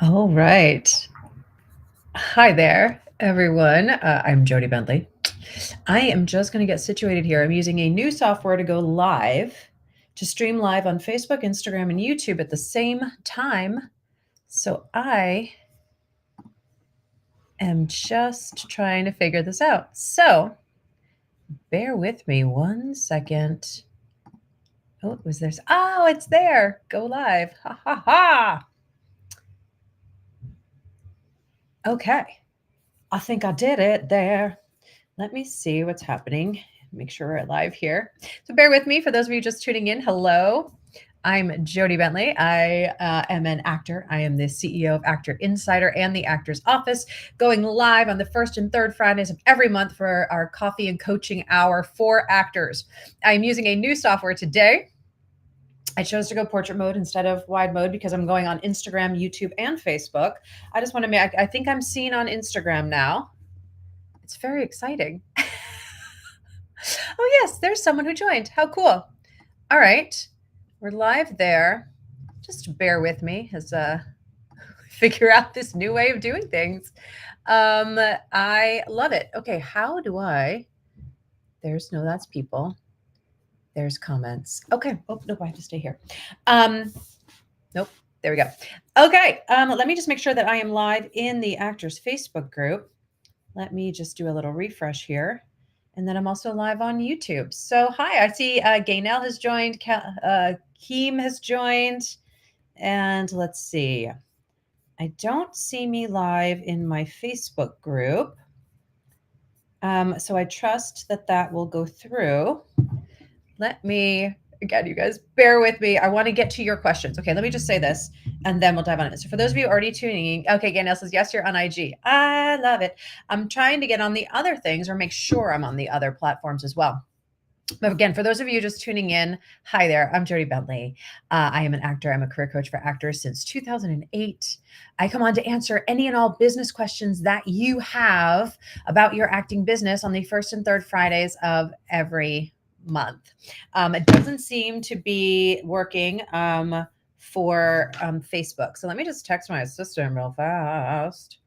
All right. Hi there, everyone. I'm Jody Bentley. I am just going to get situated here. I'm using a new software to go live, to stream live on Facebook, Instagram, and YouTube at the same time. So I am just trying to figure this out. So bear with me one second. Oh, was there? Oh, it's there. Go live. Ha ha ha. Okay. I think I did it there. Let me see what's happening. Make sure we're live here. So bear with me. For those of you just tuning in, hello. I'm Jody Bentley. I am an actor. I am the CEO of Actor Insider and the Actors Office, going live on the first and third Fridays of every month for our coffee and coaching hour for actors. I'm using a new software today. I chose to go portrait mode instead of wide mode because I'm going on Instagram, YouTube, and Facebook. I just want to make, I think I'm seen on Instagram now. It's very exciting. Oh, yes, there's someone who joined. How cool. All right, we're live there. Just bear with me as figure out this new way of doing things. I love it. Okay, how do I? That's people. There's comments. Okay. Oh, nope, I have to stay here. Nope, there we go. Okay, let me just make sure that I am live in the Actors Facebook group. Let me just do a little refresh here. And then I'm also live on YouTube. So hi, I see Gaynell has joined, Keem has joined, and let's see. I don't see me live in my Facebook group. So I trust that that will go through. Let me, again, you guys, bear with me. I want to get to your questions. Okay, let me just say this, and then we'll dive on it. So for those of you already tuning in, okay, Gaynell says, yes, you're on IG. I love it. I'm trying to get on the other things or make sure I'm on the other platforms as well. But again, for those of you just tuning in, hi there. I'm Jody Bentley. I am an actor. I'm a career coach for actors since 2008. I come on to answer any and all business questions that you have about your acting business on the first and third Fridays of every month. It doesn't seem to be working for Facebook. So let me just text my assistant real fast.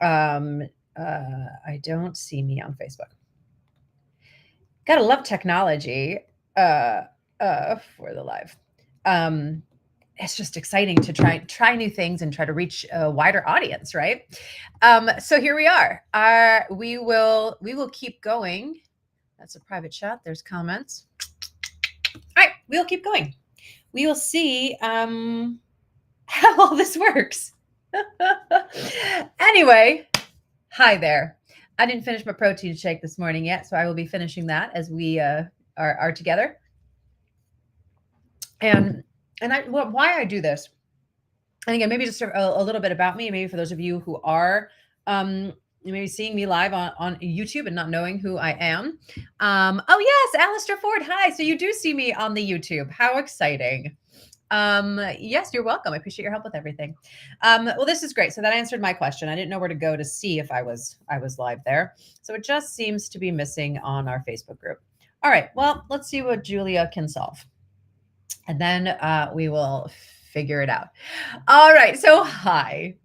I don't see me on Facebook. Gotta love technology for the live. It's just exciting to try new things and try to reach a wider audience, right? So here we are. We will keep going. That's a private chat. There's comments. All right, we'll keep going. We will see how all this works. Anyway, hi there. I didn't finish my protein shake this morning yet, so I will be finishing that as we are together. And why I do this, and again, maybe just a little bit about me, maybe for those of you who are maybe seeing me live on YouTube and not knowing who I am. Oh yes, Alistair Ford, hi. So you do see me on the YouTube. How exciting. Yes, you're welcome. I appreciate your help with everything. Well, this is great. So that answered my question. I didn't know where to go to see if I was live there. So it just seems to be missing on our Facebook group. All right, well, let's see what Julia can solve. And then we will figure it out. All right, so hi.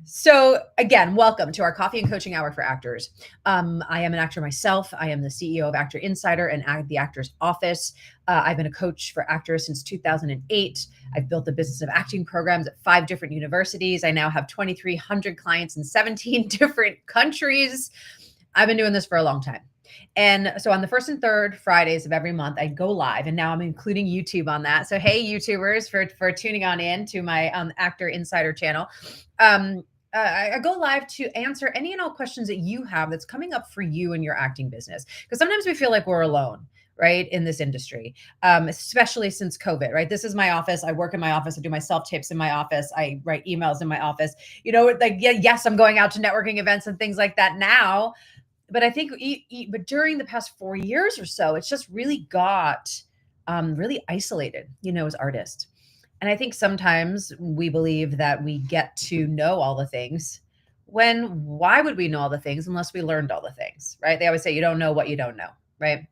So again, welcome to our coffee and coaching hour for actors. I am an actor myself. I am the CEO of Actor Insider and the Actors Office. I've been a coach for actors since 2008. I've built a business of acting programs at 5 different universities. I now have 2,300 clients in 17 different countries. I've been doing this for a long time. And so on the first and third Fridays of every month, I go live, and now I'm including YouTube on that. So hey, YouTubers, for tuning on in to my Actor Insider channel. I go live to answer any and all questions that you have that's coming up for you in your acting business. Because sometimes we feel like we're alone, right, in this industry, especially since COVID, right? This is my office. I work in my office. I do my self-tapes in my office. I write emails in my office. You know, like, yes, I'm going out to networking events and things like that now. But I think but during the past 4 years or so, it's just really got really isolated, as artists. And I think sometimes we believe that we get to know all the things when why would we know all the things unless we learned all the things, right? They always say you don't know what you don't know, right?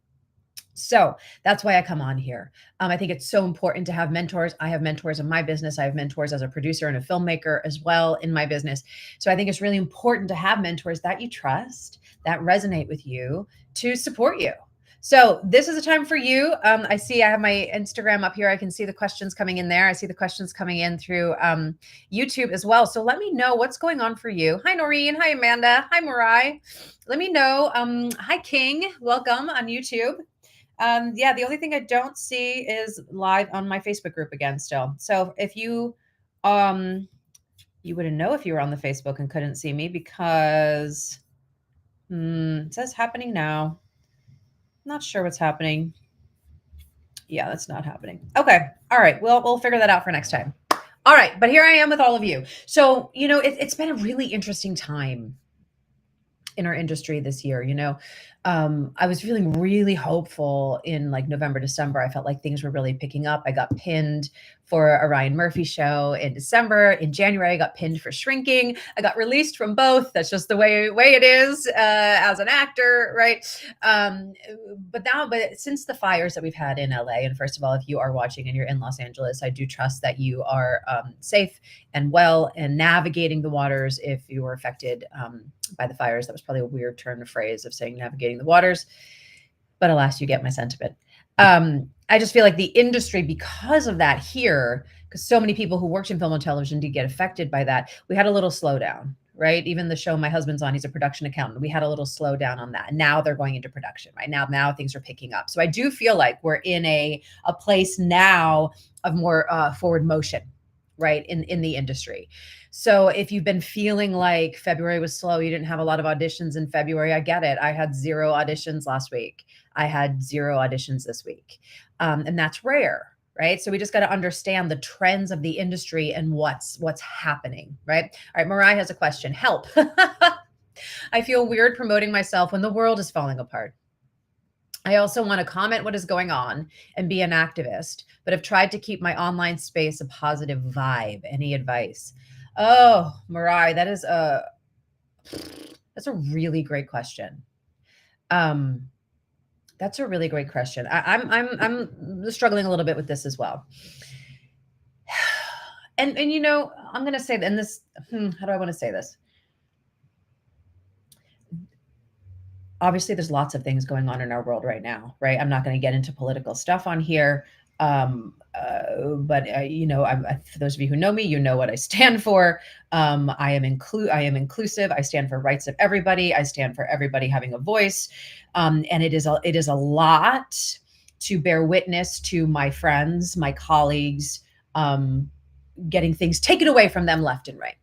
So that's why I come on here. I think it's so important to have mentors. I have mentors in my business. I have mentors as a producer and a filmmaker as well in my business. So I think it's really important to have mentors that you trust, that resonate with you, to support you. So this is a time for you. I see I have my Instagram up here. I can see the questions coming in there. I see the questions coming in through YouTube as well. So let me know what's going on for you. Hi, Noreen. Hi, Amanda. Hi, Mariah. Let me know. Hi, King. Welcome on YouTube. Yeah, the only thing I don't see is live on my Facebook group again still. So if um, you wouldn't know if you were on the Facebook and couldn't see me because it says happening now. Not sure what's happening. Yeah, that's not happening. Okay. All right. Well, we'll figure that out for next time. All right. But here I am with all of you. So, it's been a really interesting time in our industry this year. I was feeling really hopeful in like November, December. I felt like things were really picking up. I got pinned for a Ryan Murphy show in December. In January, I got pinned for Shrinking. I got released from both. That's just the way it is as an actor, right? But since the fires that we've had in LA, and first of all, if you are watching and you're in Los Angeles, I do trust that you are safe and well and navigating the waters if you were affected by the fires. That was probably a weird turn of phrase of saying navigating the waters, but alas, you get my sentiment. I just feel like the industry, because of that here, because so many people who worked in film and television did get affected by that, we had a little slowdown, right? Even the show my husband's on, he's a production accountant. We had a little slowdown on that. And now they're going into production, right? Now things are picking up. So I do feel like we're in a place now of more forward motion, right, in the industry. So if you've been feeling like February was slow, you didn't have a lot of auditions in February, I get it. I had 0 auditions last week. I had 0 auditions this week. And that's rare, right? So we just got to understand the trends of the industry and what's happening, right? All right, Mariah has a question. Help. I feel weird promoting myself when the world is falling apart. I also want to comment what is going on and be an activist, but have tried to keep my online space a positive vibe. Any advice? Oh, Mariah, that's a really great question. That's a really great question. I'm struggling a little bit with this as well. And I'm going to say that in this, how do I want to say this? Obviously there's lots of things going on in our world right now, right? I'm not going to get into political stuff on here. But for those of you who know me, you know what I stand for. I am inclusive. I stand for rights of everybody. I stand for everybody having a voice. And it is a lot to bear witness to my friends, my colleagues, getting things taken away from them left and right.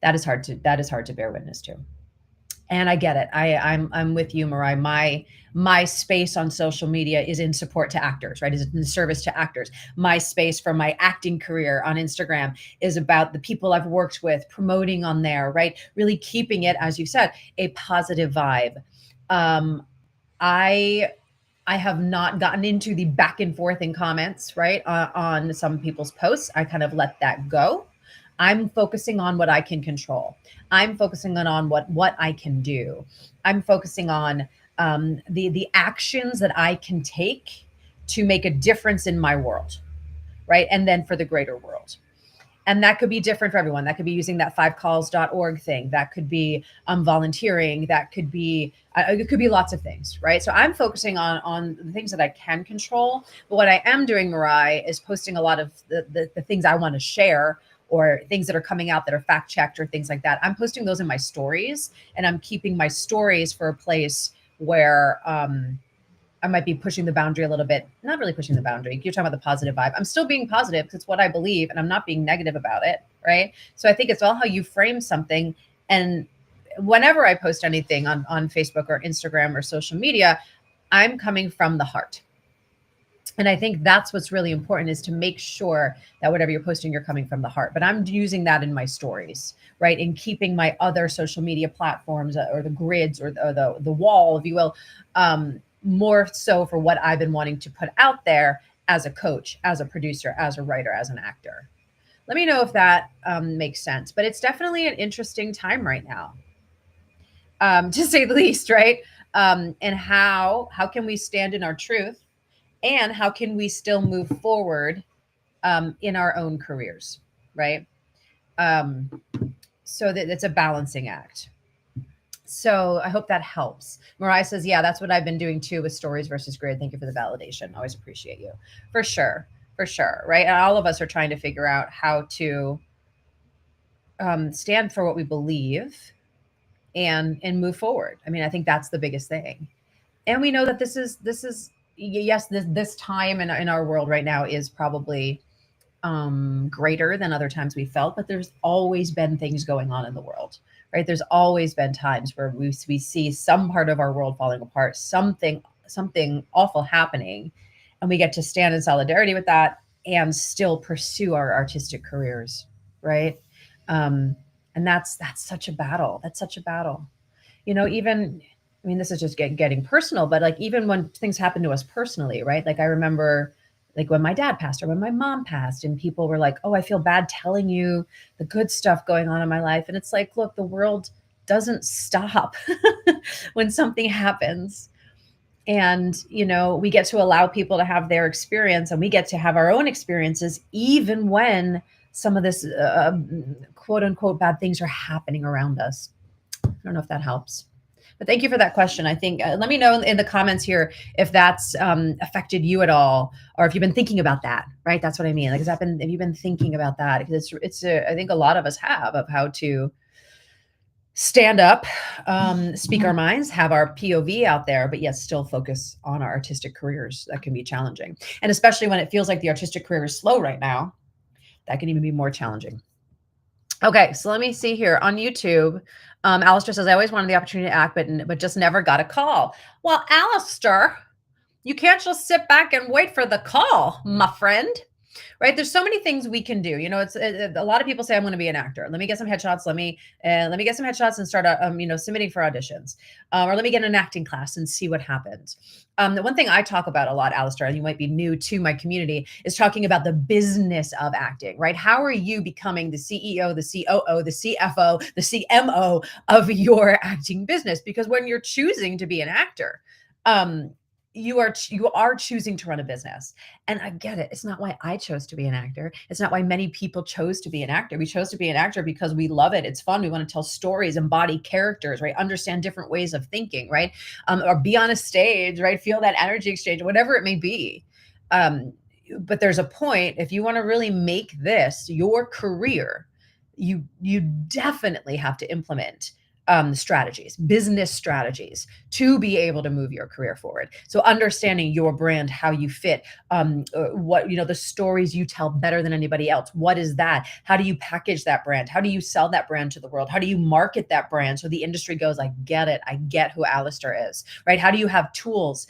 That is hard to bear witness to. And I get it. I'm with you, Mariah. My space on social media is in support to actors, right? Is in service to actors. My space for my acting career on Instagram is about the people I've worked with, promoting on there, right? Really keeping it, as you said, a positive vibe. I have not gotten into the back and forth in comments, right? On some people's posts. I kind of let that go. I'm focusing on what I can control. I'm focusing on what I can do. I'm focusing on the actions that I can take to make a difference in my world, right? And then for the greater world. And that could be different for everyone. That could be using that 5calls.org thing. That could be volunteering. That could be, it could be lots of things, right? So I'm focusing on the things that I can control. But what I am doing, Mariah, is posting a lot of the things I want to share, or things that are coming out that are fact checked or things like that. I'm posting those in my stories, and I'm keeping my stories for a place where I might be pushing the boundary a little bit. Not really pushing the boundary. You're talking about the positive vibe. I'm still being positive because it's what I believe, and I'm not being negative about it, right? So I think it's all how you frame something. And whenever I post anything on Facebook or Instagram or social media, I'm coming from the heart. And I think that's what's really important, is to make sure that whatever you're posting, you're coming from the heart. But I'm using that in my stories, right? In keeping my other social media platforms or the grids or the wall, if you will, more so for what I've been wanting to put out there as a coach, as a producer, as a writer, as an actor. Let me know if that makes sense. But it's definitely an interesting time right now, to say the least, right? And how can we stand in our truth, and how can we still move forward in our own careers, right? Um, so that it's a balancing act. So I hope that helps. Mariah says, yeah, that's what I've been doing too with stories versus grid. Thank you for the validation. Always appreciate you. For sure. For sure. Right. And all of us are trying to figure out how to stand for what we believe and move forward. I mean, I think that's the biggest thing. And we know that this is yes, this time in our world right now is probably greater than other times we felt, but there's always been things going on in the world, right? There's always been times where we see some part of our world falling apart, something awful happening, and we get to stand in solidarity with that and still pursue our artistic careers, right? And that's such a battle. That's such a battle. Even, I mean, this is just getting personal, but like even when things happen to us personally, right? Like I remember like when my dad passed or when my mom passed, and people were like, oh, I feel bad telling you the good stuff going on in my life. And it's like, look, the world doesn't stop when something happens. And, we get to allow people to have their experience, and we get to have our own experiences, even when some of this quote unquote bad things are happening around us. I don't know if that helps. But thank you for that question. I think let me know in the comments here if that's affected you at all, or if you've been thinking about that. Right? That's what I mean. Like, have you been thinking about that? Because it's I think a lot of us have, of how to stand up, speak our minds, have our POV out there, but yet still focus on our artistic careers. That can be challenging, and especially when it feels like the artistic career is slow right now, that can even be more challenging. Okay, so let me see here on YouTube. Alistair says, I always wanted the opportunity to act, but just never got a call. Well, Alistair, you can't just sit back and wait for the call, my friend. Right? There's so many things we can do. It's a lot of people say, I'm going to be an actor. Let me get some headshots. Let me get some headshots and start, submitting for auditions, or let me get an acting class and see what happens. The one thing I talk about a lot, Alistair, and you might be new to my community, is talking about the business of acting, right? How are you becoming the CEO, the COO, the CFO, the CMO of your acting business? Because when you're choosing to be an actor, you are choosing to run a business. And I get it. It's not why I chose to be an actor. It's not why many people chose to be an actor. We chose to be an actor because we love it. It's fun. We want to tell stories, embody characters, right? Understand different ways of thinking, right? Or be on a stage, right? Feel that energy exchange, whatever it may be. But there's a point, if you want to really make this your career, you definitely have to implement strategies, business strategies, to be able to move your career forward. So understanding your brand, how you fit, what, the stories you tell better than anybody else. What is that? How do you package that brand? How do you sell that brand to the world? How do you market that brand so the industry goes, I get it. I get who Alistair is, right? How do you have tools,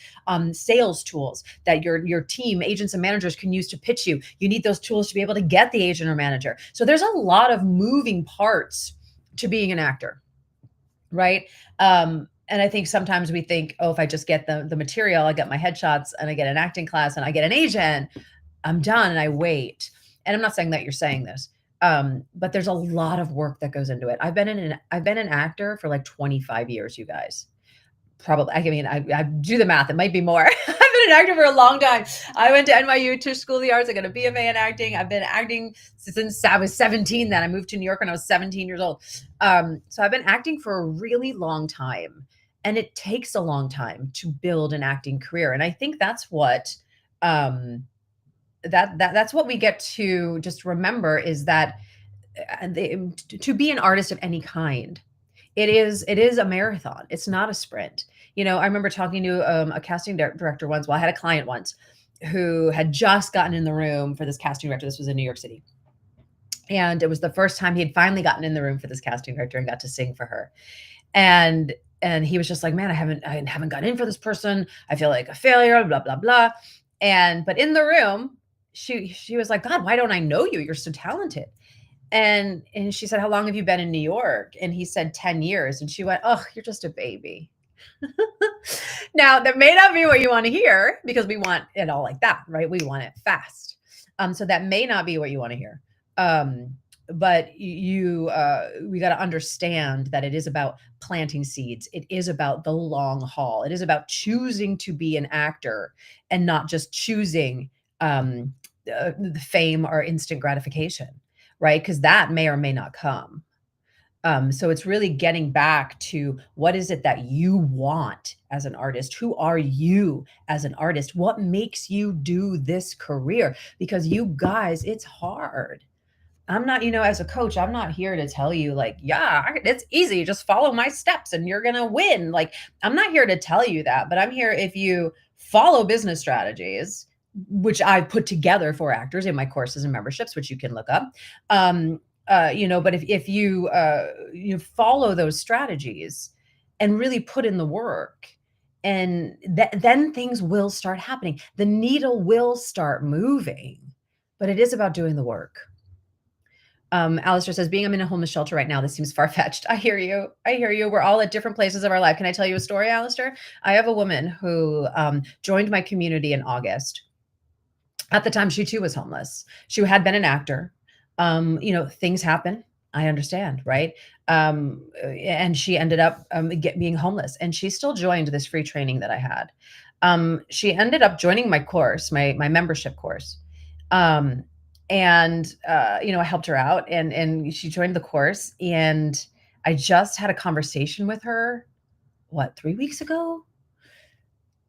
sales tools that your team, agents and managers can use to pitch you? You need those tools to be able to get the agent or manager. So there's a lot of moving parts to being an actor. Right. And I think sometimes we think, oh, if I just get the material, I get my headshots and I get an acting class and I get an agent, I'm done, and I wait. And I'm not saying that you're saying this, but there's a lot of work that goes into it. I've been an actor for like 25 years, you guys. Probably, I mean, I do the math. It might be more. I've been an actor for a long time. I went to NYU, Tisch School of the Arts. I got a BFA in acting. I've been acting since I was 17. Then I moved to New York when I was 17 years old. So I've been acting for a really long time, and it takes a long time to build an acting career. And I think that's what that's what we get to just remember, is that to be an artist of any kind, it is a marathon. It's not a sprint. I remember talking to a casting director once. Well, I had a client once who had just gotten in the room for this casting director. This was in New York City. And it was the first time he had finally gotten in the room for this casting director and got to sing for her. And he was just like, man, I haven't gotten in for this person. I feel like a failure, blah, blah, blah. But in the room, she was like, God, why don't I know you? You're so talented. And she said, how long have you been in New York? And he said 10 years. And she went, oh, you're just a baby. Now, that may not be what you want to hear, because we want it all like that, right? We want it fast. So that may not be what you want to hear. but we got to understand that it is about planting seeds. It is about the long haul. It is about choosing to be an actor and not just choosing the fame or instant gratification, right? Because that may or may not come. So it's really getting back to what is it that you want as an artist? Who are you as an artist? What makes you do this career? Because you guys, it's hard. I'm not, as a coach, I'm not here to tell you like, yeah, it's easy. Just follow my steps and you're going to win. Like, I'm not here to tell you that, but I'm here if you follow business strategies, which I put together for actors in my courses and memberships, which you can look up. But if you follow those strategies and really put in the work, and then things will start happening. The needle will start moving, but it is about doing the work. Alistair says, being I'm in a homeless shelter right now, this seems far-fetched. I hear you. I hear you. We're all at different places of our life. Can I tell you a story, Alistair? I have a woman who joined my community in August. At the time, she too was homeless. She had been an actor. Things happen. I understand, right? And she ended up being homeless, and she still joined this free training that I had. She ended up joining my course, my membership course. I helped her out, and she joined the course, and I just had a conversation with her, 3 weeks ago?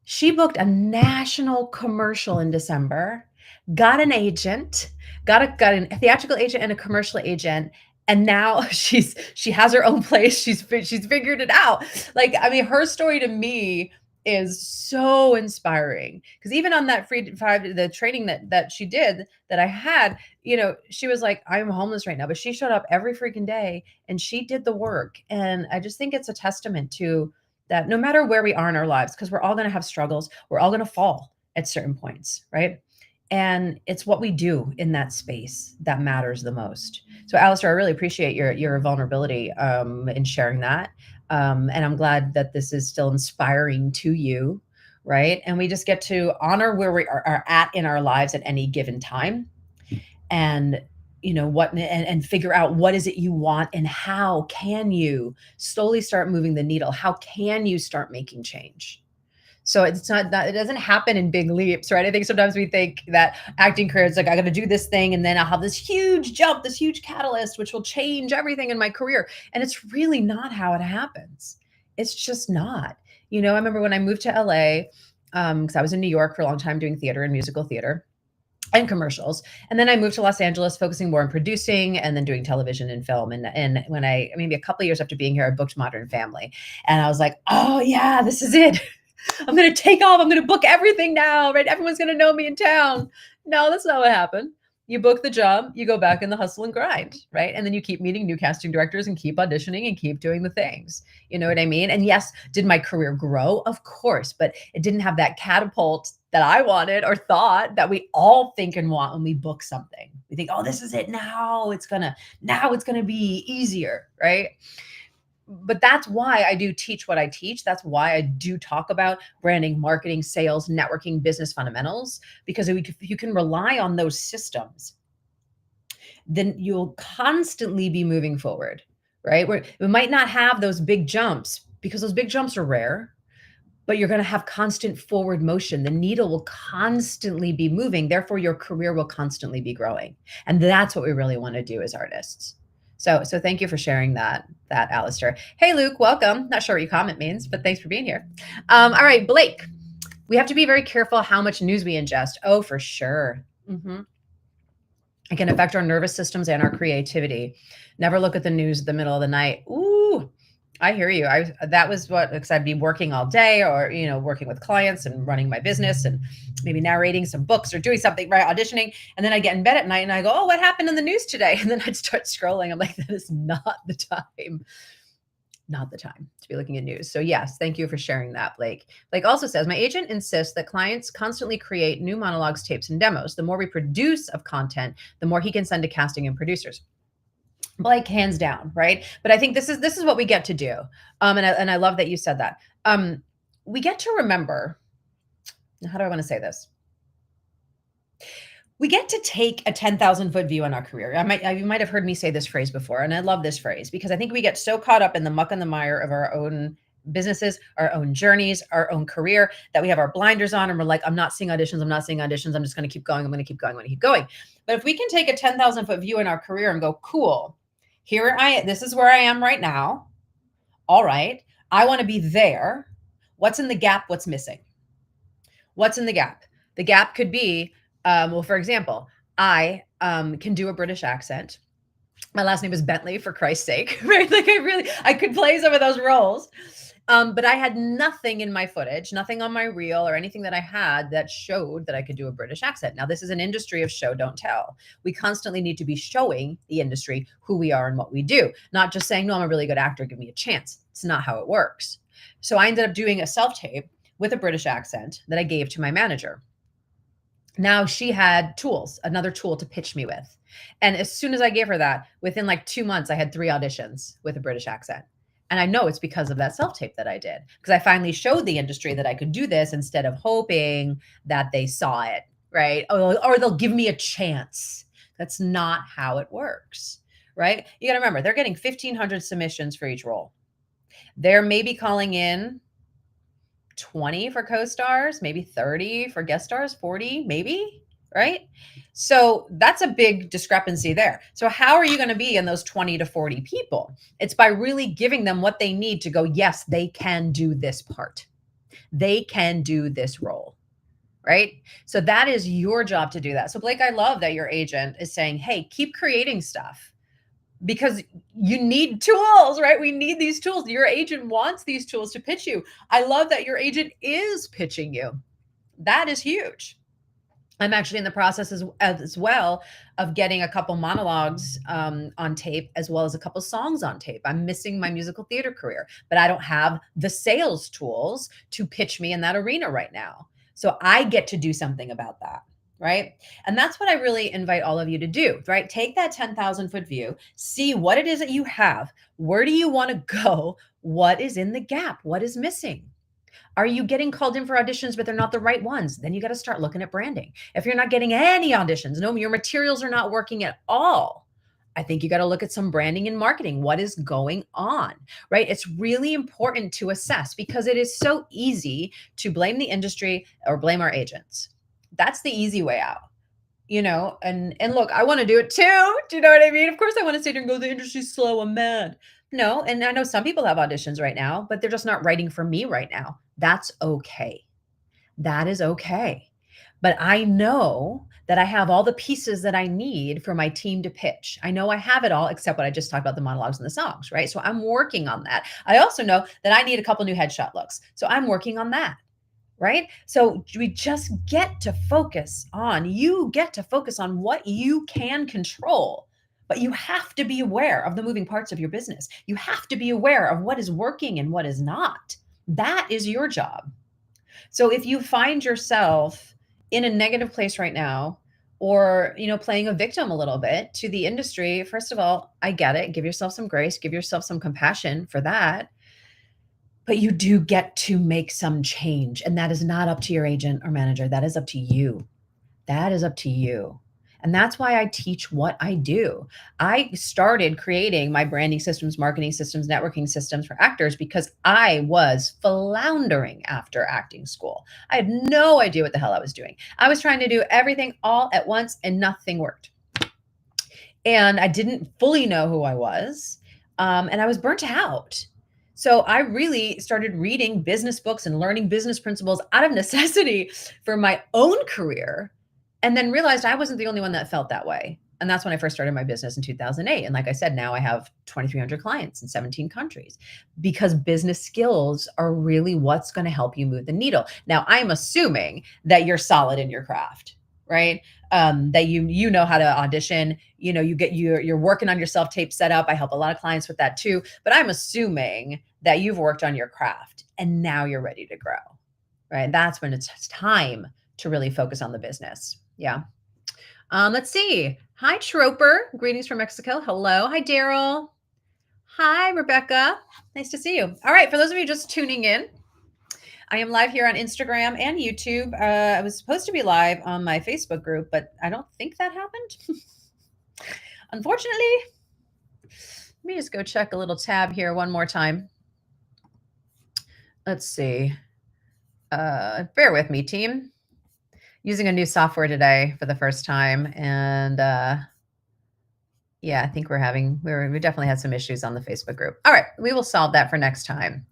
She booked a national commercial in December, got an agent, got a theatrical agent and a commercial agent, and now she has her own place. She's figured it out. Like, I mean, her story to me is so inspiring, because even on that the training that she did, that I had, she was like, I'm homeless right now, but she showed up every freaking day and she did the work. And I just think it's a testament to that, no matter where we are in our lives, because we're all going to have struggles, we're all going to fall at certain points, right? And it's what we do in that space that matters the most. So, Alistair, I really appreciate your vulnerability in sharing that. And I'm glad that this is still inspiring to you, right? And we just get to honor where we are at in our lives at any given time, and and figure out what is it you want, and how can you slowly start moving the needle? How can you start making change? So it's not that it doesn't happen in big leaps, right? I think sometimes we think that acting career is like, I got to do this thing and then I'll have this huge jump, this huge catalyst, which will change everything in my career. And it's really not how it happens. It's just not. I remember when I moved to LA, because I was in New York for a long time doing theater and musical theater and commercials. And then I moved to Los Angeles, focusing more on producing and then doing television and film. And when maybe a couple of years after being here, I booked Modern Family. And I was like, oh yeah, this is it. I'm going to take off. I'm going to book everything now, right? Everyone's going to know me in town. No, that's not what happened. You book the job, you go back in the hustle and grind, right? And then you keep meeting new casting directors and keep auditioning and keep doing the things. You know what I mean? And yes, did my career grow? Of course, but it didn't have that catapult that I wanted or thought that we all think and want when we book something. We think, oh, this is it now. It's going to be easier, right? But that's why I do teach what I teach. That's why I do talk about branding, marketing, sales, networking, business fundamentals, because if you can rely on those systems, then you'll constantly be moving forward, right? We might not have those big jumps, because those big jumps are rare, but you're going to have constant forward motion. The needle will constantly be moving. Therefore, your career will constantly be growing. And that's what we really want to do as artists. So thank you for sharing that, Alistair. Hey, Luke, welcome. Not sure what your comment means, but thanks for being here. All right, Blake, we have to be very careful how much news we ingest. Oh, for sure. It can affect our nervous systems and our creativity. Never look at the news at the middle of the night. Ooh, I hear you. That was because I'd be working all day, or working with clients and running my business and maybe narrating some books or doing something, right, auditioning, and then I get in bed at night and I go, oh, what happened in the news today? And then I'd start scrolling. I'm like, that is not the time to be looking at news. So yes, thank you for sharing that, Blake. Blake also says, my agent insists that clients constantly create new monologues, tapes, and demos. The more we produce of content, the more he can send to casting and producers. Blake, hands down, right? But I think this is what we get to do. And I love that you said that. We get to remember, how do I want to say this? We get to take a 10,000 foot view on our career. You might have heard me say this phrase before, and I love this phrase because I think we get so caught up in the muck and the mire of our own businesses, our own journeys, our own career that we have our blinders on and we're like, I'm not seeing auditions. I'm not seeing auditions. I'm just going to keep going. I'm going to keep going. I'm going to keep going. But if we can take a 10,000 foot view in our career and go, cool, this is where I am right now. All right. I want to be there. What's in the gap? What's missing? What's in the gap? The gap could be, well, for example, I can do a British accent. My last name is Bentley, for Christ's sake, right? Like I could play some of those roles. But I had nothing in my footage, nothing on my reel or anything that I had that showed that I could do a British accent. Now, this is an industry of show, don't tell. We constantly need to be showing the industry who we are and what we do, not just saying, no, I'm a really good actor, give me a chance. It's not how it works. So I ended up doing a self-tape with a British accent that I gave to my manager. Now she had another tool to pitch me with. And as soon as I gave her that, within like 2 months, I had 3 auditions with a British accent. And I know it's because of that self-tape that I did, because I finally showed the industry that I could do this instead of hoping that they saw it, right? Or they'll give me a chance. That's not how it works, right? You got to remember, they're getting 1,500 submissions for each role. They're maybe calling in 20 for co-stars, maybe 30 for guest stars, 40, maybe, right? So that's a big discrepancy there. So how are you going to be in those 20 to 40 people? It's by really giving them what they need to go, yes, they can do this part. They can do this role, right? So that is your job to do that. So Blake, I love that your agent is saying, hey, keep creating stuff, because you need tools, right? We need these tools. Your agent wants these tools to pitch you. I love that your agent is pitching you. That is huge. I'm actually in the process as well of getting a couple monologues on tape, as well as a couple songs on tape. I'm missing my musical theater career, but I don't have the sales tools to pitch me in that arena right now. So I get to do something about that. Right. And that's what I really invite all of you to do, right? Take that 10,000 foot view, see what it is that you have. Where do you want to go? What is in the gap? What is missing? Are you getting called in for auditions, but they're not the right ones? Then you got to start looking at branding. If you're not getting any auditions, no, your materials are not working at all, I think you got to look at some branding and marketing. What is going on, right? It's really important to assess, because it is so easy to blame the industry or blame our agents. That's the easy way out, and look, I want to do it too. Do you know what I mean? Of course I want to sit here and go, the industry's slow, I'm mad. No, and I know some people have auditions right now, but they're just not writing for me right now. That's okay. That is okay. But I know that I have all the pieces that I need for my team to pitch. I know I have it all, except what I just talked about, the monologues and the songs, right? So I'm working on that. I also know that I need a couple new headshot looks. So I'm working on that. Right? So we just get to focus on what you can control, but you have to be aware of the moving parts of your business. You have to be aware of what is working and what is not. That is your job. So if you find yourself in a negative place right now, or, playing a victim a little bit to the industry, first of all, I get it. Give yourself some grace, give yourself some compassion for that. But you do get to make some change. And that is not up to your agent or manager. That is up to you. That is up to you. And that's why I teach what I do. I started creating my branding systems, marketing systems, networking systems for actors because I was floundering after acting school. I had no idea what the hell I was doing. I was trying to do everything all at once and nothing worked. And I didn't fully know who I was. And I was burnt out. So I really started reading business books and learning business principles out of necessity for my own career, and then realized I wasn't the only one that felt that way. And that's when I first started my business in 2008. And like I said, now I have 2,300 clients in 17 countries, because business skills are really what's going to help you move the needle. Now, I'm assuming that you're solid in your craft, right? That you know how to audition, you're working on your self-tape setup. I help a lot of clients with that too, but I'm assuming that you've worked on your craft and now you're ready to grow, right? That's when it's time to really focus on the business. Yeah. Let's see. Hi, Troper. Greetings from Mexico. Hello. Hi, Daryl. Hi, Rebecca. Nice to see you. All right. For those of you just tuning in, I am live here on Instagram and YouTube. I was supposed to be live on my Facebook group, but I don't think that happened. Unfortunately, let me just go check a little tab here one more time. Let's see. Bear with me, team. Using a new software today for the first time, and yeah, I think we definitely had some issues on the Facebook group. All right, we will solve that for next time.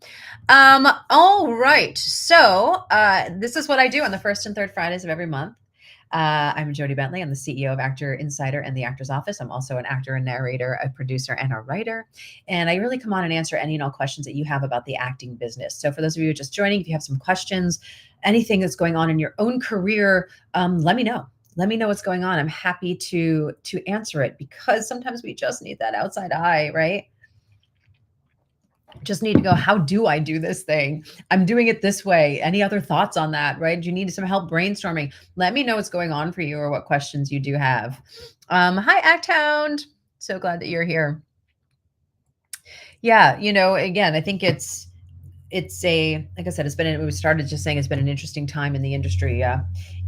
All right, so this is what I do on the first and third Fridays of every month. I'm Jody Bentley. I'm the CEO of Actor Insider and the Actor's Office. I'm also an actor and narrator, a producer, and a writer. And I really come on and answer any and all questions that you have about the acting business. So for those of you who are just joining, if you have some questions, anything that's going on in your own career, let me know. Let me know what's going on. I'm happy to answer it, because sometimes we just need that outside eye, right? Just need to go, how do I do this thing? I'm doing it this way. Any other thoughts on that, right? Do you need some help brainstorming? Let me know what's going on for you or what questions you do have. Hi, Acthound. So glad that you're here. Yeah, again, I think it's like I said, we started just saying it's been an interesting time in the industry.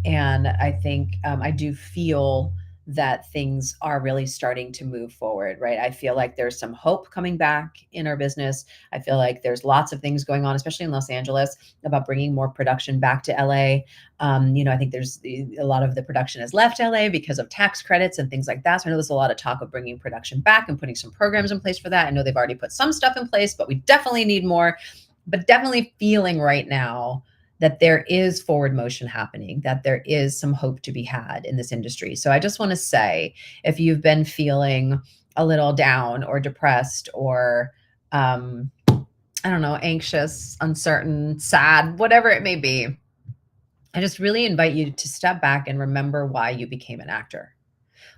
And I think I do feel that things are really starting to move forward, right? I feel like there's some hope coming back in our business. I feel like there's lots of things going on, especially in Los Angeles, about bringing more production back to LA. I think there's a lot of the production has left LA because of tax credits and things like that. So I know there's a lot of talk of bringing production back and putting some programs in place for that. I know they've already put some stuff in place, but we definitely need more. But definitely feeling right now that there is forward motion happening, that there is some hope to be had in this industry. So I just want to say, if you've been feeling a little down or depressed or, I don't know, anxious, uncertain, sad, whatever it may be, I just really invite you to step back and remember why you became an actor.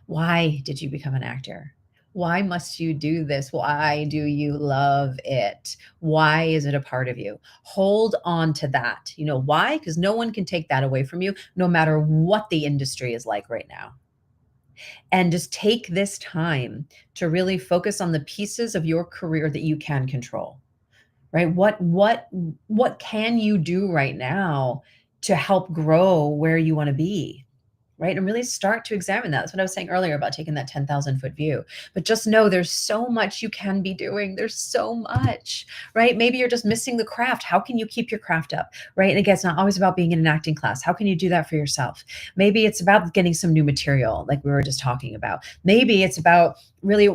Why did you become an actor? Why must you do this? Why do you love it? Why is it a part of you? Hold on to that. You know why? Because no one can take that away from you, no matter what the industry is like right now. And just take this time to really focus on the pieces of your career that you can control. Right? What can you do right now to help grow where you want to be? Right? And really start to examine that. That's what I was saying earlier about taking that 10,000-foot view. But just know there's so much you can be doing. There's so much, right? Maybe you're just missing the craft. How can you keep your craft up, right? And again, it's not always about being in an acting class. How can you do that for yourself? Maybe it's about getting some new material, like we were just talking about. Maybe it's about really,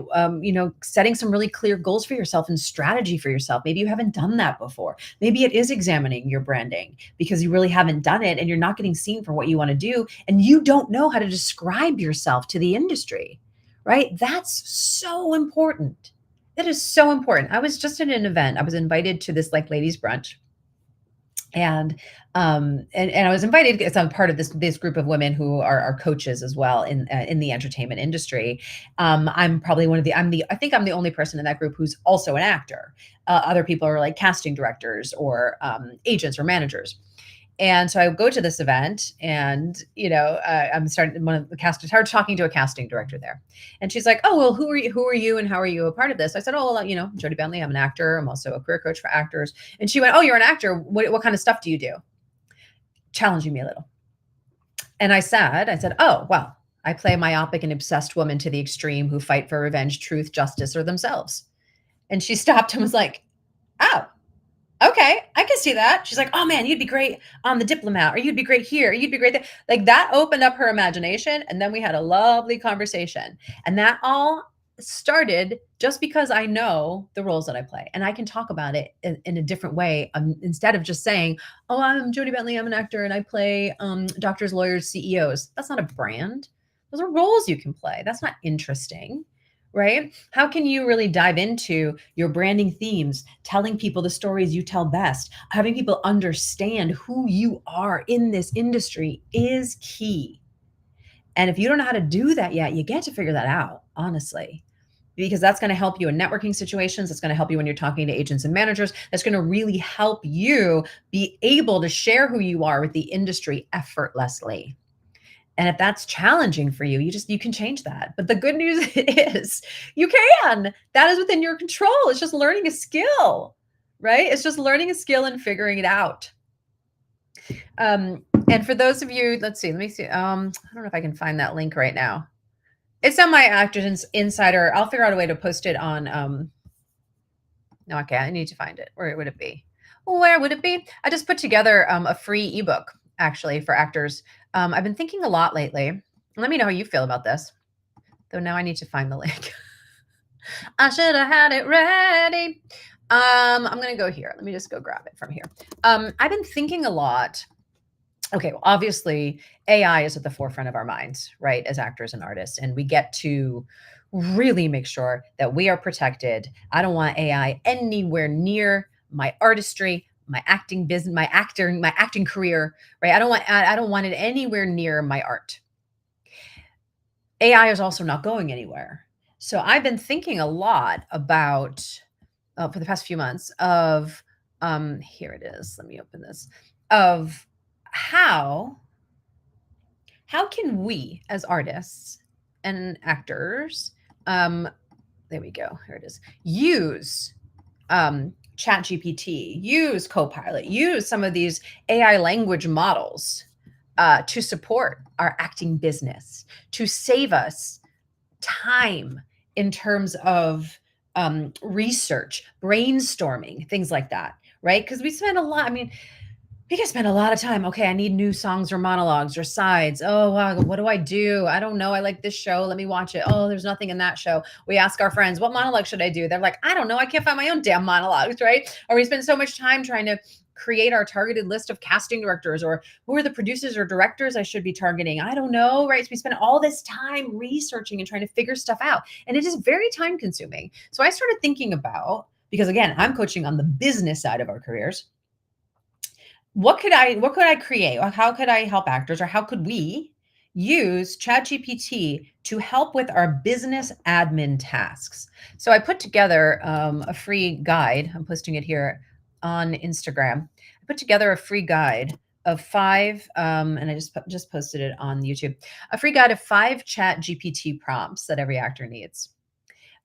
setting some really clear goals for yourself and strategy for yourself. Maybe you haven't done that before. Maybe it is examining your branding because you really haven't done it and you're not getting seen for what you want to do. And you don't know how to describe yourself to the industry, right? That's so important. That is so important. I was just at an event. I was invited to this like ladies brunch. And I was invited because I'm part of this group of women who are coaches as well in the entertainment industry. I'm probably I think I'm the only person in that group who's also an actor. Other people are like casting directors or agents or managers. And so I go to this event, and I'm starting started talking to a casting director there, and she's like, "Oh, well, who are you, and how are you a part of this?" I said, "Oh, well, Jody Bentley. I'm an actor. I'm also a career coach for actors." And she went, "Oh, you're an actor. What kind of stuff do you do?" Challenging me a little. And I said, "Oh, well, I play a myopic and obsessed woman to the extreme who fight for revenge, truth, justice, or themselves." And she stopped and was like, "Oh. Okay, I can see that." She's like, "Oh man, you'd be great on The Diplomat, or you'd be great here, or you'd be great there." Like that opened up her imagination, and then we had a lovely conversation. And that all started just because I know the roles that I play, and I can talk about it in a different way, instead of just saying, "Oh, I'm Jody Bentley, I'm an actor, and I play doctors, lawyers, CEOs." That's not a brand. Those are roles you can play. That's not interesting. Right? How can you really dive into your branding themes, telling people the stories you tell best, having people understand who you are in this industry is key. And if you don't know how to do that yet, you get to figure that out, honestly, because that's going to help you in networking situations. It's going to help you when you're talking to agents and managers. That's going to really help you be able to share who you are with the industry effortlessly. And if that's challenging for you, you can change that. But the good news is you can. That is within your control. It's just learning a skill, right? It's just learning a skill and figuring it out. And for those of you, let's see, let me see. I don't know if I can find that link right now. It's on my Actors Insider. I'll figure out a way to post it on. No, okay, I need to find it. Where would it be? Where would it be? I just put together a free ebook actually for actors. I've been thinking a lot lately. Let me know how you feel about this. Though now I need to find the link. I should have had it ready. I'm gonna go here. Let me just go grab it from here. I've been thinking a lot. Okay, well, obviously AI is at the forefront of our minds, right, as actors and artists, and we get to really make sure that we are protected. I don't want AI anywhere near my artistry, my acting business, my acting career, right? I don't want it anywhere near my art. AI is also not going anywhere. So I've been thinking a lot about for the past few months of here it is. Let me open this of how can we as artists and actors there we go, here it is, use chat gpt, use copilot, use some of these AI language models to support our acting business, to save us time in terms of research, brainstorming, things like that, right? Because we spend a lot, I mean, we can spend a lot of time. Okay, I need new songs or monologues or sides. Oh, wow, what do I do? I don't know. I like this show. Let me watch it. Oh, there's nothing in that show. We ask our friends, what monologue should I do? They're like, I don't know. I can't find my own damn monologues, right? Or we spend so much time trying to create our targeted list of casting directors, or who are the producers or directors I should be targeting? I don't know, right? So we spend all this time researching and trying to figure stuff out. And it is very time consuming. So I started thinking about, because again, I'm coaching on the business side of our careers, what could I create? Or how could I help actors, or how could we use ChatGPT to help with our business admin tasks? So I put together a free guide. I'm posting it here on Instagram. I put together a free guide of 5, and I just posted it on YouTube. A free guide of 5 ChatGPT prompts that every actor needs.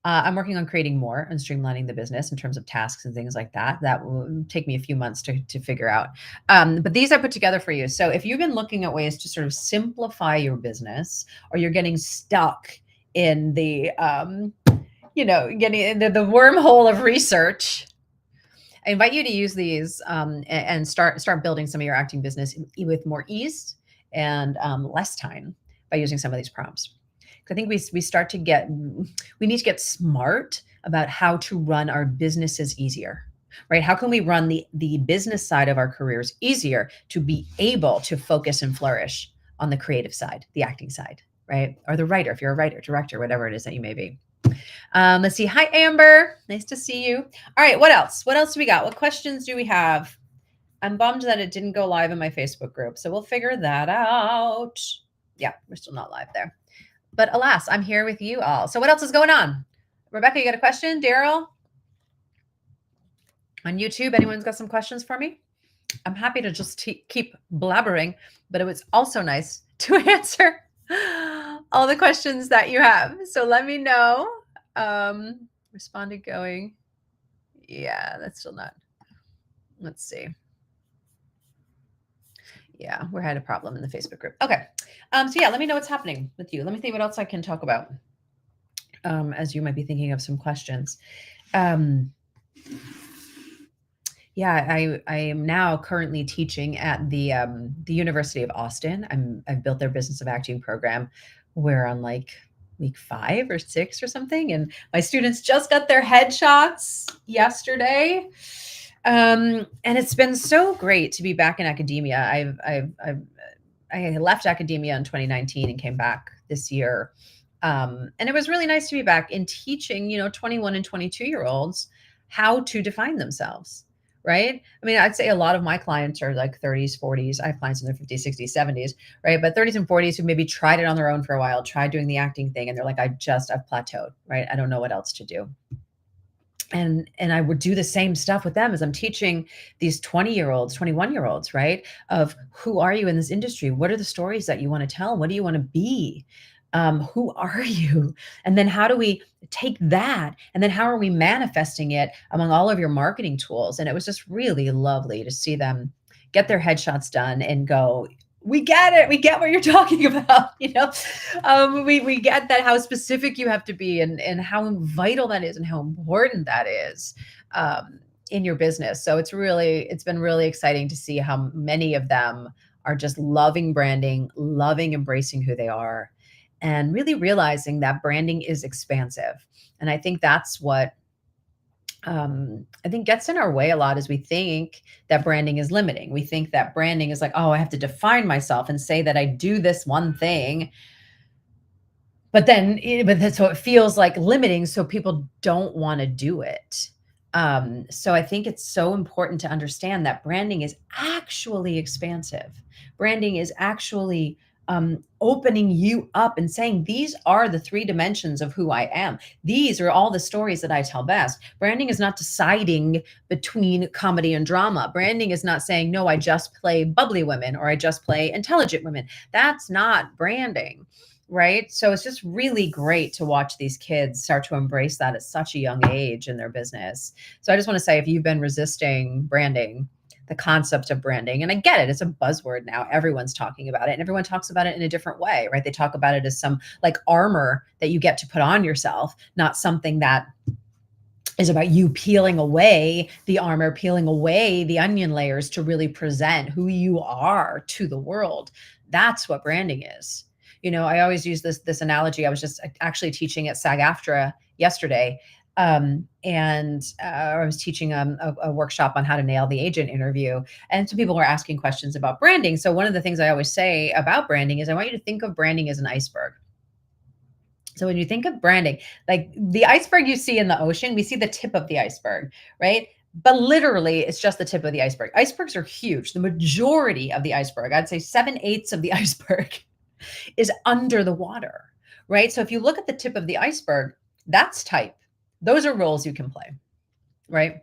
I'm working on creating more and streamlining the business in terms of tasks and things like that. That will take me a few months to figure out. But these I put together for you. So if you've been looking at ways to sort of simplify your business, or you're getting stuck in the, getting into the wormhole of research, I invite you to use these and start building some of your acting business with more ease and less time by using some of these prompts. I think we need to get smart about how to run our businesses easier, right? How can we run the business side of our careers easier to be able to focus and flourish on the creative side, the acting side, right? Or the writer, if you're a writer, director, whatever it is that you may be. Let's see. Hi, Amber. Nice to see you. All right. What else? What else do we got? What questions do we have? I'm bummed that it didn't go live in my Facebook group, so we'll figure that out. Yeah, we're still not live there. But alas, I'm here with you all. So what else is going on? Rebecca, you got a question? Daryl? On YouTube, anyone's got some questions for me? I'm happy to just keep blabbering, but it was also nice to answer all the questions that you have. So let me know. Responded going. Yeah, that's still not. Let's see. Yeah, we had a problem in the Facebook group. Okay. So yeah, let me know what's happening with you. Let me think what else I can talk about. As you might be thinking of some questions. Yeah, I am now currently teaching at the University of Austin. I've built their business of acting program. We're on like week 5 or 6 or something, and my students just got their headshots yesterday. And it's been so great to be back in academia. I left academia in 2019 and came back this year. And it was really nice to be back in teaching, 21 and 22-year-olds how to define themselves, right? I mean, I'd say a lot of my clients are like 30s, 40s. I have clients in their 50s, 60s, 70s, right? But 30s and 40s who maybe tried it on their own for a while, tried doing the acting thing, and they're like, I've plateaued, right? I don't know what else to do. And I would do the same stuff with them as I'm teaching these 20-year-olds, 21-year-olds, right? Of who are you in this industry? What are the stories that you want to tell? What do you want to be? Who are you? And then how do we take that? And then how are we manifesting it among all of your marketing tools? And it was just really lovely to see them get their headshots done and go, we get it. We get what you're talking about. We get that how specific you have to be and how vital that is and how important that is in your business. So it's been really exciting to see how many of them are just loving branding, loving embracing who they are, and really realizing that branding is expansive. And I think that's what I think gets in our way a lot, is we think that branding is limiting. We think that branding is like, oh, I have to define myself and say that I do this one thing. So it feels like limiting. So people don't want to do it. So I think it's so important to understand that branding is actually expansive. Branding is actually opening you up and saying, these are the three dimensions of who I am. These are all the stories that I tell best. Branding is not deciding between comedy and drama. Branding is not saying, no, I just play bubbly women or I just play intelligent women. That's not branding. Right. So it's just really great to watch these kids start to embrace that at such a young age in their business. So I just want to say, if you've been resisting branding, the concept of branding, and I get it, it's a buzzword now. Everyone's talking about it and everyone talks about it in a different way, right? They talk about it as some like armor that you get to put on yourself, not something that is about you peeling away the armor, peeling away the onion layers to really present who you are to the world. That's what branding is. I always use this analogy. I was just actually teaching at SAG-AFTRA yesterday, and I was teaching a workshop on how to nail the agent interview, and some people were asking questions about branding. So one of the things I always say about branding is I want you to think of branding as an iceberg. So when you think of branding, like the iceberg you see in the ocean, we see the tip of the iceberg, right? But literally, it's just the tip of the iceberg. Icebergs are huge. The majority of the iceberg, I'd say 7/8 of the iceberg, is under the water, right? So if you look at the tip of the iceberg, that's type. Those are roles you can play, right?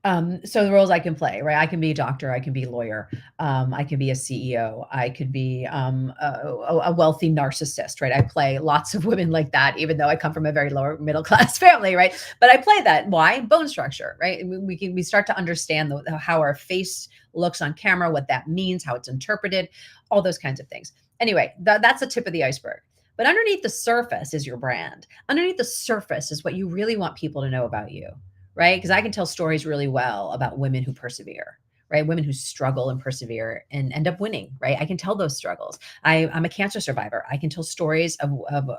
So the roles I can play, right? I can be a doctor, I can be a lawyer, I can be a CEO, I could be a wealthy narcissist, right? I play lots of women like that, even though I come from a very lower middle class family, right? But I play that. Why? Bone structure, right? We start to understand how our face looks on camera, what that means, how it's interpreted, all those kinds of things. Anyway, that's the tip of the iceberg. But underneath the surface is your brand. Underneath the surface is what you really want people to know about you, right? Because I can tell stories really well about women who persevere, right? Women who struggle and persevere and end up winning, right? I can tell those struggles. I'm a cancer survivor. I can tell stories of